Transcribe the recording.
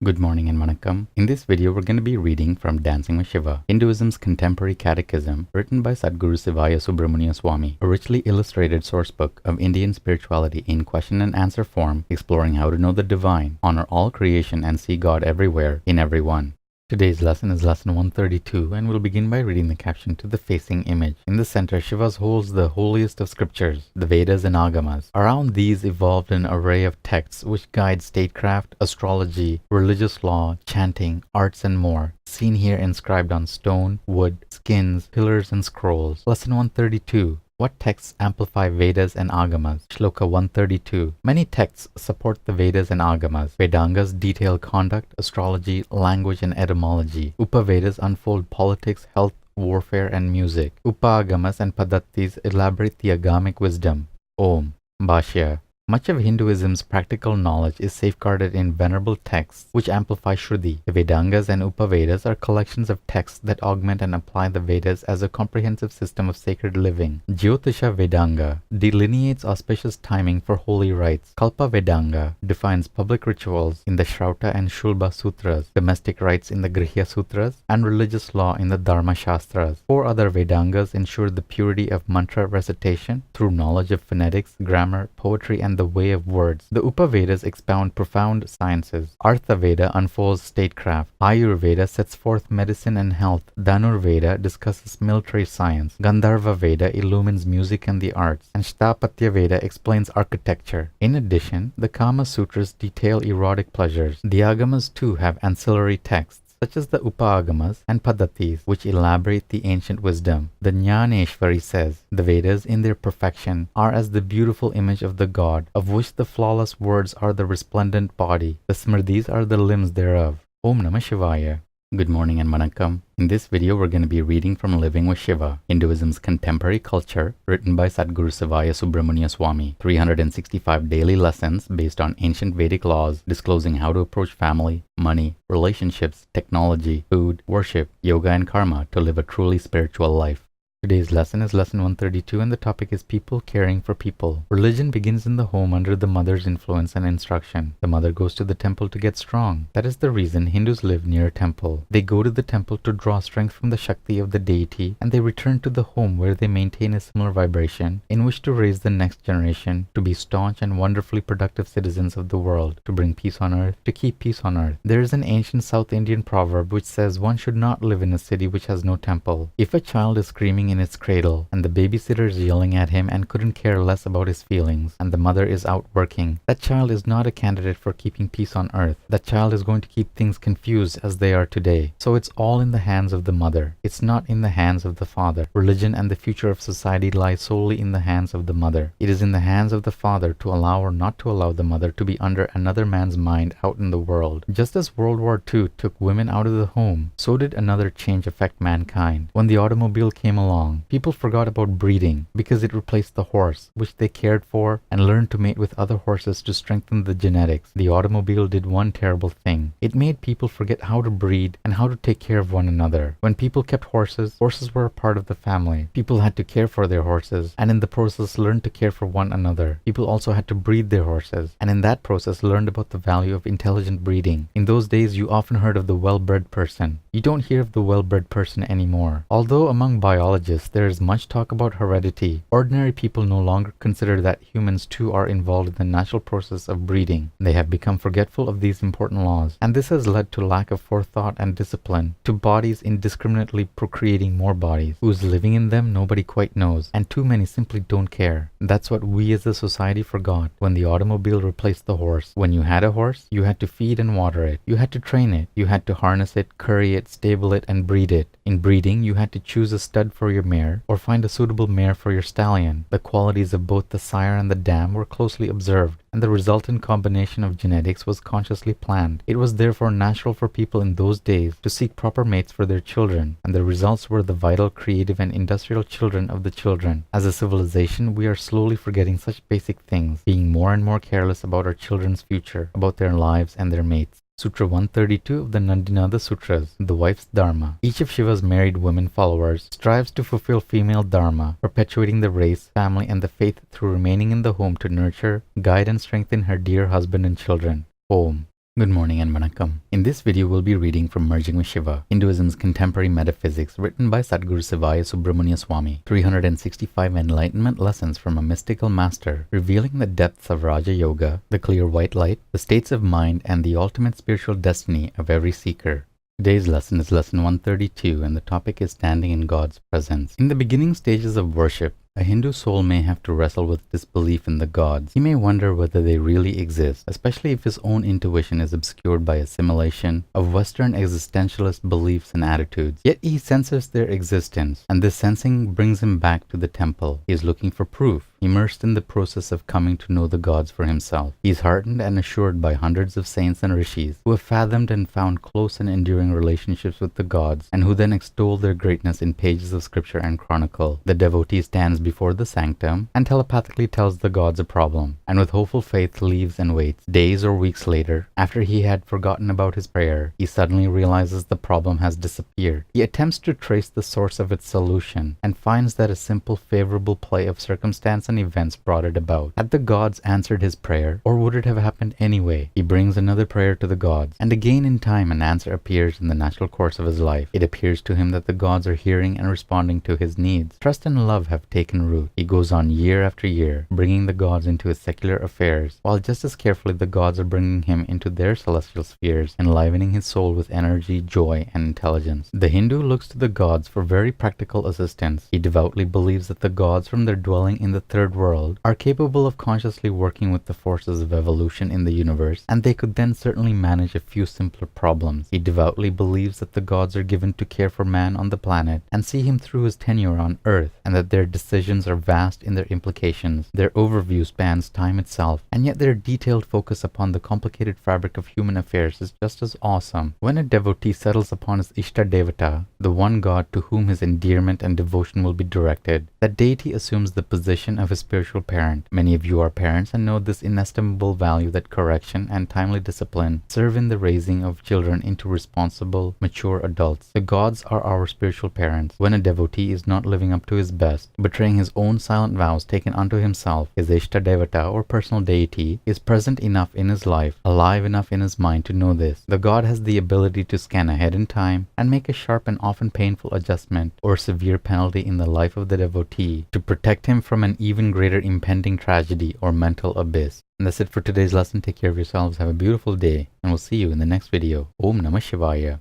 Good morning and vanakkam. In this video, we're going to be reading from Dancing with Shiva, Hinduism's contemporary catechism, written by Sadhguru Sivaya Subramaniya Swami, a richly illustrated sourcebook of Indian spirituality in question and answer form, exploring how to know the divine, honor all creation, and see God everywhere, in everyone. Today's lesson is lesson 132, and we'll begin by reading the caption to the facing image. In the center, Shiva holds the holiest of scriptures, the Vedas and Agamas. Around these evolved an array of texts which guide statecraft, astrology, religious law, chanting, arts, and more, seen here inscribed on stone, wood, skins, pillars, and scrolls. Lesson 132. What texts amplify Vedas and Agamas? Shloka 132. Many texts support the Vedas and Agamas. Vedangas detail conduct, astrology, language, and etymology. Upavedas unfold politics, health, warfare, and music. Upagamas and Paddhatis elaborate the Agamic wisdom. Om. Bhashya. Much of Hinduism's practical knowledge is safeguarded in venerable texts which amplify Shruti. The Vedangas and Upavedas are collections of texts that augment and apply the Vedas as a comprehensive system of sacred living. Jyotisha Vedanga delineates auspicious timing for holy rites. Kalpa Vedanga defines public rituals in the Shrauta and Shulba Sutras, domestic rites in the Grihya Sutras, and religious law in the Dharma Shastras. Four other Vedangas ensure the purity of mantra recitation through knowledge of phonetics, grammar, poetry, and the way of words. The Upavedas expound profound sciences. Artha Veda unfolds statecraft. Ayurveda sets forth medicine and health. Dhanurveda discusses military science. Gandharva Veda illumines music and the arts. And Sthapatya Veda explains architecture. In addition, the Kama Sutras detail erotic pleasures. The Agamas too have ancillary texts, such as the Upagamas and Paddhatis, which elaborate the ancient wisdom. The Jnaneshwari says, the Vedas in their perfection are as the beautiful image of the God, of which the flawless words are the resplendent body. The Smridis are the limbs thereof. Om Namah Shivaya. Good morning and vanakkam. In this video, we're going to be reading from Living with Shiva, Hinduism's contemporary culture, written by Sadhguru Sivaya Subramaniya Swami. 365 daily lessons based on ancient Vedic laws, disclosing how to approach family, money, relationships, technology, food, worship, yoga, and karma to live a truly spiritual life. Today's lesson is lesson 132, and the topic is people caring for people. Religion begins in the home under the mother's influence and instruction. The mother goes to the temple to get strong. That is the reason Hindus live near a temple. They go to the temple to draw strength from the shakti of the deity, and they return to the home where they maintain a similar vibration in which to raise the next generation to be staunch and wonderfully productive citizens of the world, to bring peace on earth, to keep peace on earth. There is an ancient South Indian proverb which says one should not live in a city which has no temple. If a child is screaming in its cradle, and the babysitter is yelling at him and couldn't care less about his feelings, and the mother is out working, that child is not a candidate for keeping peace on earth. That child is going to keep things confused as they are today. So it's all in the hands of the mother. It's not in the hands of the father. Religion and the future of society lie solely in the hands of the mother. It is in the hands of the father to allow or not to allow the mother to be under another man's mind out in the world. Just as World War II took women out of the home, so did another change affect mankind. When the automobile came along, people forgot about breeding because it replaced the horse, which they cared for, and learned to mate with other horses to strengthen the genetics. The automobile did one terrible thing. It made people forget how to breed and how to take care of one another. When people kept horses, horses were a part of the family. People had to care for their horses, and in the process learned to care for one another. People also had to breed their horses, and in that process learned about the value of intelligent breeding. In those days, you often heard of the well-bred person. You don't hear of the well-bred person anymore. Although among biologists there is much talk about heredity, ordinary people no longer consider that humans too are involved in the natural process of breeding. They have become forgetful of these important laws, and this has led to lack of forethought and discipline, to bodies indiscriminately procreating more bodies. Who's living in them nobody quite knows, and too many simply don't care. That's what we as a society forgot when the automobile replaced the horse. When you had a horse, you had to feed and water it. You had to train it. You had to harness it, curry it, stable it, and breed it. In breeding, you had to choose a stud for your mare, or find a suitable mare for your stallion. The qualities of both the sire and the dam were closely observed, and the resultant combination of genetics was consciously planned. It was therefore natural for people in those days to seek proper mates for their children, and the results were the vital, creative, and industrial children of the children. As a civilization, we are slowly forgetting such basic things, being more and more careless about our children's future, about their lives and their mates. Sutra 132 of the Nandinada Sutras, the wife's dharma. Each of Shiva's married women followers strives to fulfill female dharma, perpetuating the race, family, and the faith through remaining in the home to nurture, guide, and strengthen her dear husband and children. Om. Good morning and vanakkam. In In this video, we'll be reading from Merging with Shiva, Hinduism's Contemporary Metaphysics, written by Sadhguru Sivaya Subramania Swami. 365 enlightenment lessons from a mystical master, revealing the depths of Raja Yoga, the clear white light, the states of mind, and the ultimate spiritual destiny of every seeker. Today's lesson is lesson 132, and the topic is standing in God's presence. In the beginning stages of worship, a Hindu soul may have to wrestle with disbelief in the gods. He may wonder whether they really exist, especially if his own intuition is obscured by assimilation of Western existentialist beliefs and attitudes. Yet he senses their existence, and this sensing brings him back to the temple. He is looking for proof, immersed in the process of coming to know the gods for himself. He is heartened and assured by hundreds of saints and rishis who have fathomed and found close and enduring relationships with the gods, and who then extol their greatness in pages of scripture and chronicle. The devotee stands before the sanctum and telepathically tells the gods a problem, and with hopeful faith leaves and waits. Days or weeks later, after he had forgotten about his prayer, he suddenly realizes the problem has disappeared. He attempts to trace the source of its solution and finds that a simple favorable play of circumstance and events brought it about. Had the gods answered his prayer, or would it have happened anyway? He brings another prayer to the gods, and again in time an answer appears in the natural course of his life. It appears to him that the gods are hearing and responding to his needs. Trust and love have taken root. He goes on year after year, bringing the gods into his secular affairs, while just as carefully the gods are bringing him into their celestial spheres, enlivening his soul with energy, joy, and intelligence. The Hindu looks to the gods for very practical assistance. He devoutly believes that the gods, from their dwelling in the third world, are capable of consciously working with the forces of evolution in the universe, and they could then certainly manage a few simpler problems. He devoutly believes that the gods are given to care for man on the planet and see him through his tenure on earth, and that their decisions are vast in their implications. Their overview spans time itself, and yet their detailed focus upon the complicated fabric of human affairs is just as awesome. When a devotee settles upon his Ishta Devata, the one god to whom his endearment and devotion will be directed, that deity assumes the position of his spiritual parent. Many of you are parents and know this inestimable value that correction and timely discipline serve in the raising of children into responsible, mature adults. The gods are our spiritual parents. When a devotee is not living up to his best, betraying his own silent vows taken unto himself, his Ishta Devata or personal deity is present enough in his life, alive enough in his mind to know this. The god has the ability to scan ahead in time and make a sharp and often painful adjustment or severe penalty in the life of the devotee to protect him from an even greater impending tragedy or mental abyss. And that's it for today's lesson. Take care of yourselves, have a beautiful day, and we'll see you in the next video. Om Namah Shivaya.